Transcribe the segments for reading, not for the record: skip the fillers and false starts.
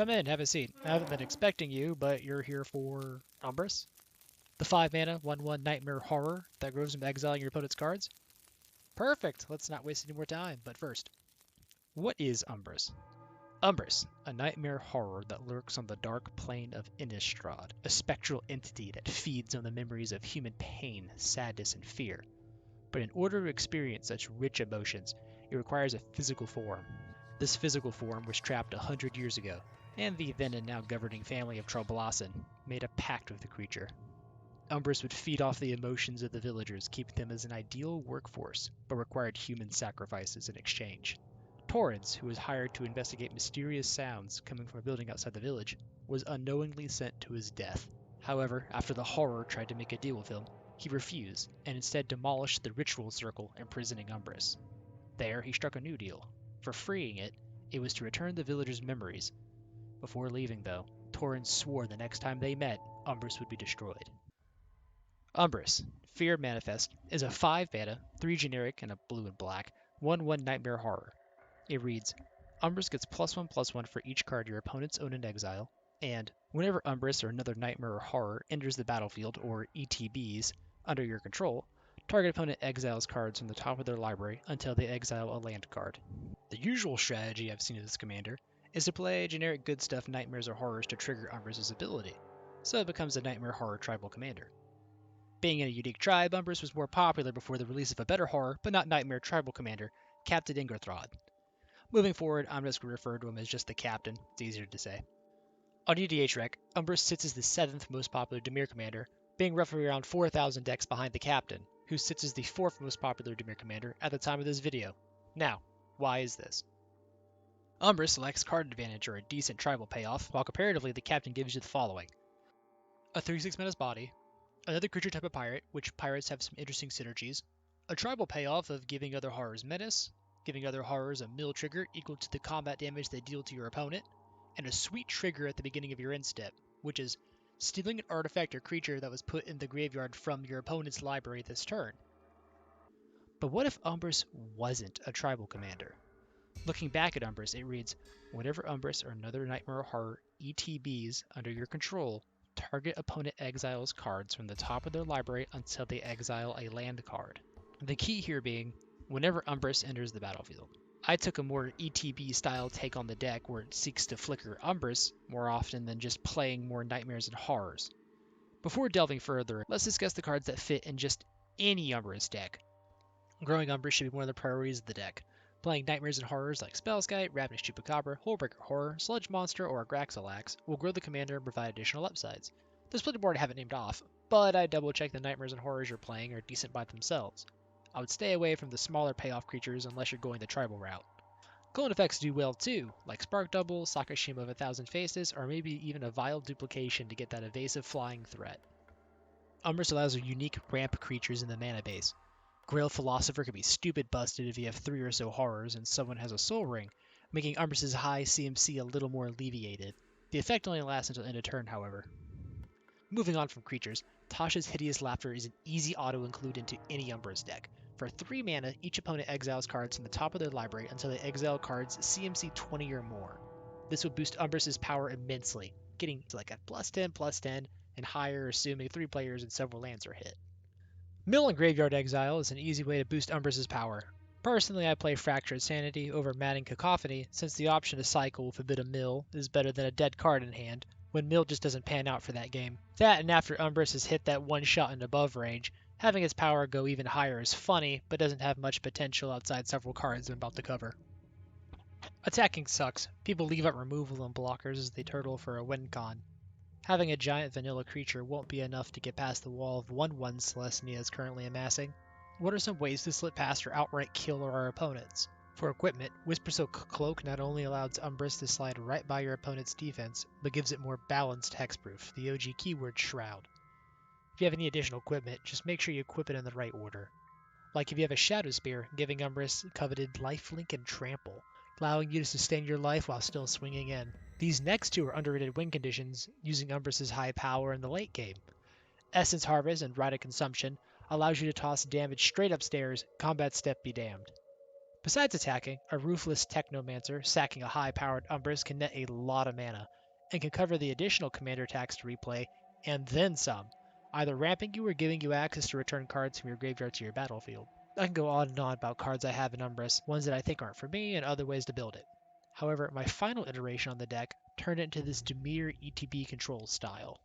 Come in, have a seat. I haven't been expecting you, but you're here for Umbris? The 5-mana, 1/1 Nightmare Horror that grows from exiling your opponent's cards? Perfect! Let's not waste any more time, but first, what is Umbris? Umbris, a nightmare horror that lurks on the dark plane of Innistrad, a spectral entity that feeds on the memories of human pain, sadness, and fear. But in order to experience such rich emotions, it requires a physical form. This physical form was trapped 100 years ago, and the then and now governing family of Troblossan made a pact with the creature. Umbris would feed off the emotions of the villagers, keeping them as an ideal workforce, but required human sacrifices in exchange. Torrens, who was hired to investigate mysterious sounds coming from a building outside the village, was unknowingly sent to his death. However, after the horror tried to make a deal with him, he refused and instead demolished the ritual circle, imprisoning Umbris. There, he struck a new deal. For freeing it, it was to return the villagers' memories. Before leaving, though, Torrens swore the next time they met, Umbris would be destroyed. Umbris, Fear Manifest, is a 5-mana, 3 generic, and a blue and black, 1/1 Nightmare Horror. It reads, Umbris gets +1/+1 for each card your opponents own in exile, and whenever Umbris or another Nightmare or Horror enters the battlefield, or ETBs, under your control, target opponent exiles cards from the top of their library until they exile a land card. The usual strategy I've seen of this commander is to play generic good stuff Nightmares or Horrors to trigger Umbris' ability, so it becomes a Nightmare Horror tribal commander. Being in a unique tribe, Umbris was more popular before the release of a better horror, but not Nightmare tribal commander, Captain Ingerthrod. Moving forward, I'm just going to refer to him as just the Captain, it's easier to say. On EDH Rec, Umbris sits as the 7th most popular Dimir commander, being roughly around 4,000 decks behind the Captain, who sits as the 4th most popular Dimir commander at the time of this video. Now, why is this? Umbris lacks card advantage or a decent tribal payoff, while comparatively the Captain gives you the following. A 3/6 menace body, another creature type of pirate, which pirates have some interesting synergies, a tribal payoff of giving other horrors menace, giving other horrors a mill trigger equal to the combat damage they deal to your opponent, and a sweet trigger at the beginning of your end step, which is stealing an artifact or creature that was put in the graveyard from your opponent's library this turn. But what if Umbris wasn't a tribal commander? Looking back at Umbris, it reads, whenever Umbris or another Nightmare or Horror ETBs under your control, target opponent exiles cards from the top of their library until they exile a land card. The key here being, whenever Umbris enters the battlefield. I took a more ETB style take on the deck where it seeks to flicker Umbris more often than just playing more Nightmares and Horrors. Before delving further, let's discuss the cards that fit in just any Umbris deck. Growing Umbris should be one of the priorities of the deck. Playing Nightmares and Horrors like Spellskite, Ravenous Chupacabra, Hullbreaker Horror, Sludge Monster, or Agraxalax will grow the commander and provide additional upsides. There's plenty more I haven't named off, but I double check the Nightmares and Horrors you're playing are decent by themselves. I would stay away from the smaller payoff creatures unless you're going the tribal route. Clone effects do well too, like Spark Double, Sakashima of 1,000 Faces, or maybe even a Vile Duplication to get that evasive flying threat. Umbris allows unique ramp creatures in the mana base. Grail Philosopher can be stupid busted if you have 3 or so horrors and someone has a Soul Ring, making Umbris' high CMC a little more alleviated. The effect only lasts until end of turn, however. Moving on from creatures, Tasha's Hideous Laughter is an easy auto-include into any Umbris deck. For 3 mana, each opponent exiles cards from the top of their library until they exile cards CMC 20 or more. This would boost Umbris' power immensely, getting to like a +10/+10 and higher assuming 3 players and several lands are hit. Mill and Graveyard Exile is an easy way to boost Umbris' power. Personally, I play Fractured Sanity over Madding Cacophony since the option to cycle with a bit of mill is better than a dead card in hand, when mill just doesn't pan out for that game. That and after Umbris has hit that 1-shot and above range, having its power go even higher is funny, but doesn't have much potential outside several cards I'm about to cover. Attacking sucks. People leave out removal and blockers as they turtle for a win con. Having a giant vanilla creature won't be enough to get past the wall of 1/1 Celestia is currently amassing. What are some ways to slip past or outright kill our opponents? For equipment, Whispersilk Cloak not only allows Umbris to slide right by your opponent's defense, but gives it more balanced hexproof, the OG keyword Shroud. If you have any additional equipment, just make sure you equip it in the right order. Like if you have a Shadow Spear, giving Umbris coveted Lifelink and Trample, allowing you to sustain your life while still swinging in. These next 2 are underrated win conditions, using Umbris' high power in the late game. Essence Harvest and Rite of Consumption allows you to toss damage straight upstairs, combat step be damned. Besides attacking, a Ruthless Technomancer sacking a high-powered Umbris can net a lot of mana, and can cover the additional commander attacks to replay, and then some, either ramping you or giving you access to return cards from your graveyard to your battlefield. I can go on and on about cards I have in Umbris, ones that I think aren't for me, and other ways to build it. However, my final iteration on the deck turned it into this Dimir ETB control style.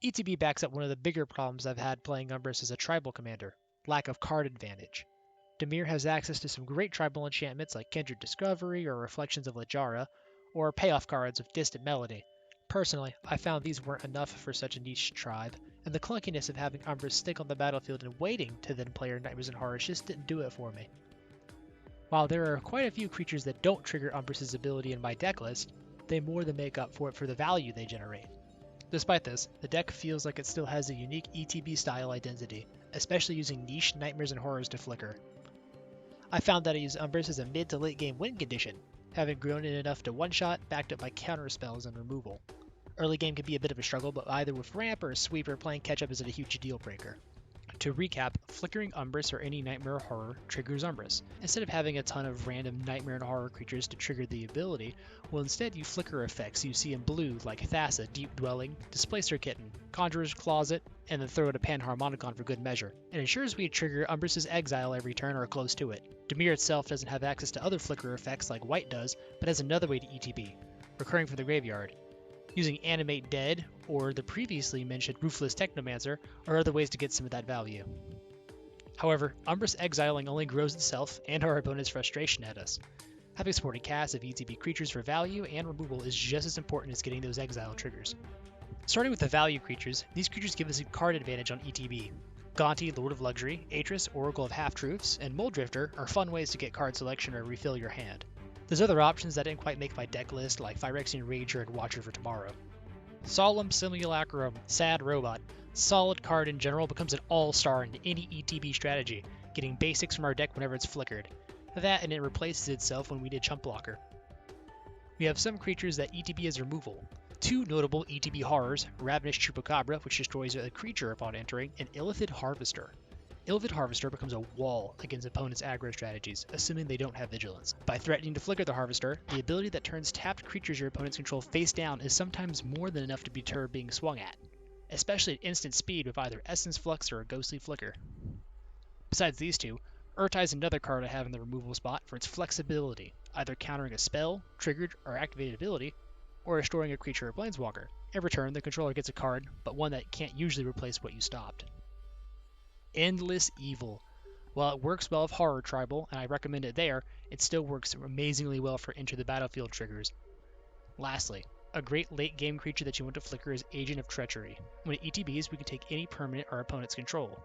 ETB backs up one of the bigger problems I've had playing Umbris as a tribal commander, lack of card advantage. Dimir has access to some great tribal enchantments like Kindred Discovery or Reflections of Lajara, or payoff cards of Distant Melody. Personally, I found these weren't enough for such a niche tribe, and the clunkiness of having Umbris stick on the battlefield and waiting to then play your Nightmares and Horrors just didn't do it for me. While there are quite a few creatures that don't trigger Umbris' ability in my deck list, they more than make up for it for the value they generate. Despite this, the deck feels like it still has a unique ETB style identity, especially using niche Nightmares and Horrors to flicker. I found that I use Umbris as a mid to late game win condition, having grown in enough to one-shot, backed up by counter spells and removal. Early game can be a bit of a struggle, but either with ramp or a sweeper, playing catch-up isn't a huge deal breaker. To recap, flickering Umbris or any Nightmare or Horror triggers Umbris. Instead of having a ton of random Nightmare and Horror creatures to trigger the ability, well instead you flicker effects you see in blue like Thassa, Deep Dwelling, Displacer Kitten, Conjurer's Closet, and then throw out a Panharmonicon for good measure. It ensures we trigger Umbris' Exile every turn or close to it. Dimir itself doesn't have access to other flicker effects like White does, but has another way to ETB, recurring from the graveyard. Using Animate Dead, or the previously mentioned Ruthless Technomancer, are other ways to get some of that value. However, Umbris exiling only grows itself and our opponent's frustration at us. Having supporting cast of ETB creatures for value and removal is just as important as getting those exile triggers. Starting with the value creatures, these creatures give us a card advantage on ETB. Gonti, Lord of Luxury, Atris, Oracle of Half-Truths, and Muldrifter are fun ways to get card selection or refill your hand. There's other options that didn't quite make my deck list, like Phyrexian Rager and Watcher for Tomorrow. Solemn Simulacrum, Sad Robot, solid card in general, becomes an all-star in any ETB strategy, getting basics from our deck whenever it's flickered. That and it replaces itself when we did Chump Blocker. We have some creatures that ETB as removal. Two notable ETB horrors, Ravenous Chupacabra, which destroys a creature upon entering, and Illithid Harvester. Illithid Harvester becomes a wall against opponents' aggro strategies, assuming they don't have vigilance. By threatening to flicker the Harvester, the ability that turns tapped creatures your opponents control face down is sometimes more than enough to deter being swung at, especially at instant speed with either Essence Flux or a Ghostly Flicker. Besides these two, Urtai is another card I have in the removal spot for its flexibility, either countering a spell, triggered, or activated ability, or restoring a creature or planeswalker. In return, the controller gets a card, but one that can't usually replace what you stopped. Endless Evil. While it works well with Horror Tribal, and I recommend it there, it still works amazingly well for Enter the Battlefield triggers. Lastly, a great late game creature that you want to flicker is Agent of Treachery. When it ETBs, we can take any permanent our opponent's control.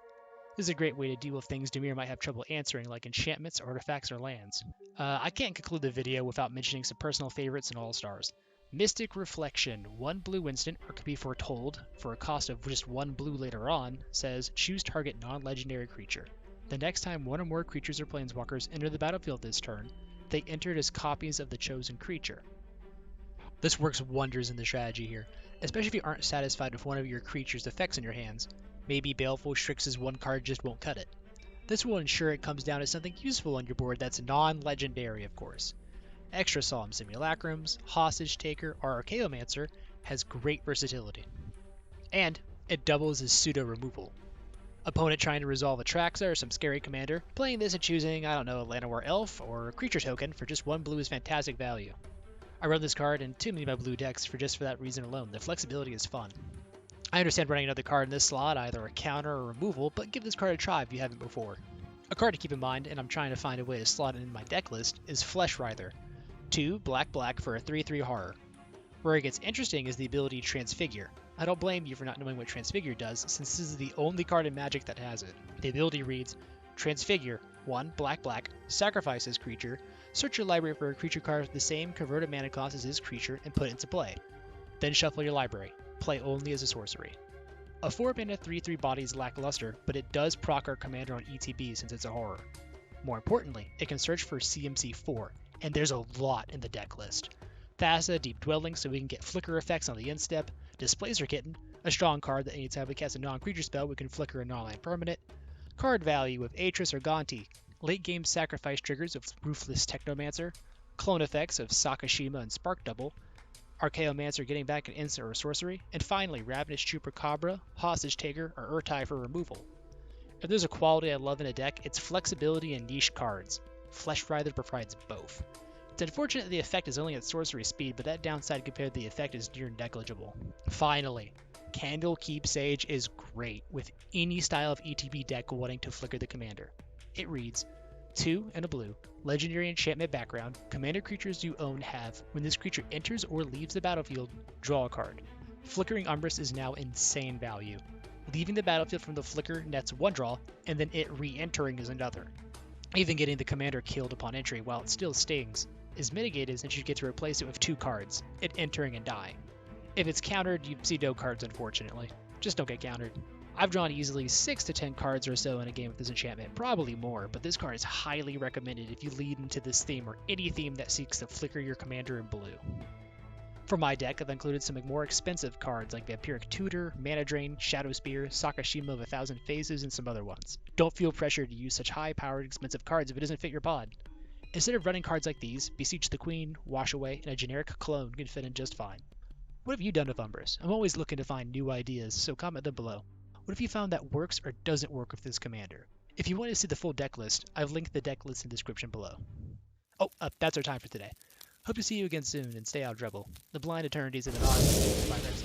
This is a great way to deal with things Dimir might have trouble answering, like enchantments, artifacts, or lands. I can't conclude the video without mentioning some personal favorites and all-stars. Mystic Reflection, 1 blue instant, or could be foretold, for a cost of just 1 blue later on, says choose target non-legendary creature. The next time one or more creatures or planeswalkers enter the battlefield this turn, they enter it as copies of the chosen creature. This works wonders in the strategy here, especially if you aren't satisfied with one of your creature's effects in your hands. Maybe Baleful Strix's one card just won't cut it. This will ensure it comes down to something useful on your board that's non-legendary, of course. Extra Solemn Simulacrums, Hostage Taker, or Archaeomancer has great versatility. And it doubles as pseudo removal. Opponent trying to resolve a Traxa or some scary commander, playing this and choosing, I don't know, a Llanowar Elf or a creature token for just 1 blue is fantastic value. I run this card in too many of my blue decks for that reason alone. The flexibility is fun. I understand running another card in this slot, either a counter or removal, but give this card a try if you haven't before. A card to keep in mind, and I'm trying to find a way to slot it in my deck list, is Flesh Writher. 2 black for a 3/3 horror. Where it gets interesting is the ability to Transfigure. I don't blame you for not knowing what Transfigure does, since this is the only card in Magic that has it. The ability reads, Transfigure, 1 black, sacrifice this creature, search your library for a creature card with the same converted mana cost as this creature and put it into play. Then shuffle your library. Play only as a sorcery. A 4-mana 3/3 body is lackluster, but it does proc our commander on ETB since it's a horror. More importantly, it can search for CMC 4, and there's a lot in the deck list. Thassa, Deep Dwelling, so we can get flicker effects on the instep, Displacer Kitten, a strong card that anytime we cast a non-creature spell we can flicker a non-land permanent, card value with Atris or Gonti, late game sacrifice triggers of Ruthless Technomancer, clone effects of Sakashima and Spark Double, Archaeomancer getting back an instant or sorcery, and finally Ravenous Chupacabra, Hostage Taker, or Urtai for removal. If there's a quality I love in a deck, it's flexibility and niche cards. Fleshwrither provides both. It's unfortunate the effect is only at sorcery speed, but that downside compared to the effect is near negligible. Finally, Candlekeep Sage is great with any style of ETB deck wanting to flicker the commander. It reads, 2 and a blue, legendary enchantment background, commander creatures you own have, when this creature enters or leaves the battlefield, draw a card. Flickering Umbris is now insane value. Leaving the battlefield from the flicker nets 1 draw, and then it re-entering is another. Even getting the commander killed upon entry while it still stings is mitigated since you get to replace it with 2 cards, it entering and dying. If it's countered, you see no cards unfortunately. Just don't get countered. I've drawn easily 6 to 10 cards or so in a game with this enchantment, probably more, but this card is highly recommended if you lead into this theme or any theme that seeks to flicker your commander in blue. For my deck, I've included some more expensive cards like Vampiric Tutor, Mana Drain, Shadow Spear, Sakashima of 1,000 Phases, and some other ones. Don't feel pressured to use such high-powered, expensive cards if it doesn't fit your pod. Instead of running cards like these, Beseech the Queen, Wash Away, and a generic clone can fit in just fine. What have you done with Umbris? I'm always looking to find new ideas, so comment them below. What have you found that works or doesn't work with this commander? If you want to see the full deck list, I've linked the deck list in the description below. Oh, that's our time for today. Hope to see you again soon and stay out of trouble. The blind eternities of the bye, guys.